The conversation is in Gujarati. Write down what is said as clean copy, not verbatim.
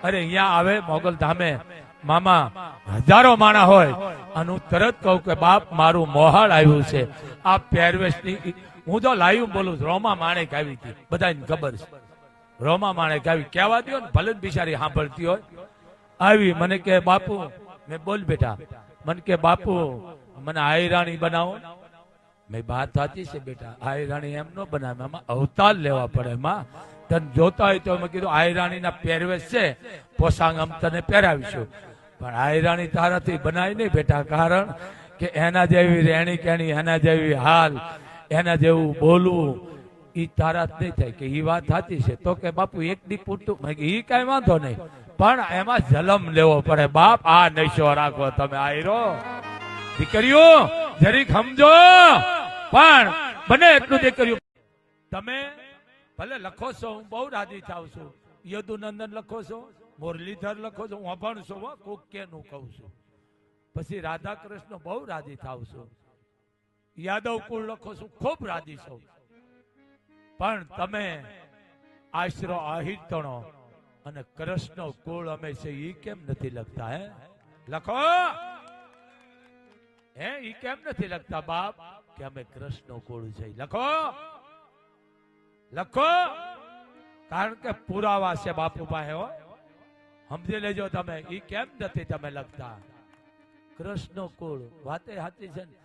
અરે અહીંયા આવે મોગલ ધામે મામા હજારો માણા હોય અને હું તરત કહું કે બાપ મારું મોહાળ આવ્યું છે. આ પહેરવેશની હું તો લાઈવ બોલું છું. રોમા માણેક આવી હતી, બધાને ખબર છે. રોમા માણેક આવી કહેવા દો ને, ભલે બિચારી સાંભળતી હોય. આવી મને કે બાપુ, મેં બોલ બેટા, મને કે બાપુ મને આયરાણી બનાવો. મેં વાત સાચી છે બેટા, આયરાણી એમ ન બનાવે, એમાં અવતાર લેવા પડે. એમાં તને જોતા હોય તો મેં કીધું આયરાણીના પહેરવેશ છે, પોશાક આમ તને પહેરાવીશું, પણ આયરાણી તારાથી બનાવી નહીં બેટા. કારણ કે એના જેવી રહેણી કેણી, એના જેવી હાલ, એના જેવું બોલવું ઈ તારા જ નહીં થાય. કે ઈ વાત સાચી છે. તો કે બાપુ એક દી પૂરતું. મેં ઈ કઈ વાંધો નહીં, પણ એમાં જલમ લેવો પડે બાપ. આ નશો રાખો તમે આયરો દીકરીઓ, જરીક સમજો. પણ બને એટલું દીકરીઓ તમે ભલે લખો છો, હું બહુ રાજી થાવ છું. યદુનંદન લખો છો, મુરલીધર લખો છો, હું અભણ છું, કોક કે નું કહું છું. પછી રાધા કૃષ્ણ બહુ રાજી થાવ છું. યાદવ કુળ લખો છું, ખૂબ રાજી છું. પણ તમે આશરો આહિતણો અને કૃષ્ણ કુળ અમે છે ઈ કેમ નથી લખતા? હે લખો, હે ઈ કેમ નથી લખતા બાપ કે અમે કૃષ્ણ કુળ છે? લખો, લખો. કારણ કે પુરાવા છે બાપુ પાસે. હો સમજી લેજો તમે. ઈ કેમ નથી તમે લખતા? કૃષ્ણ કુળ વાતે સાચી છે ને.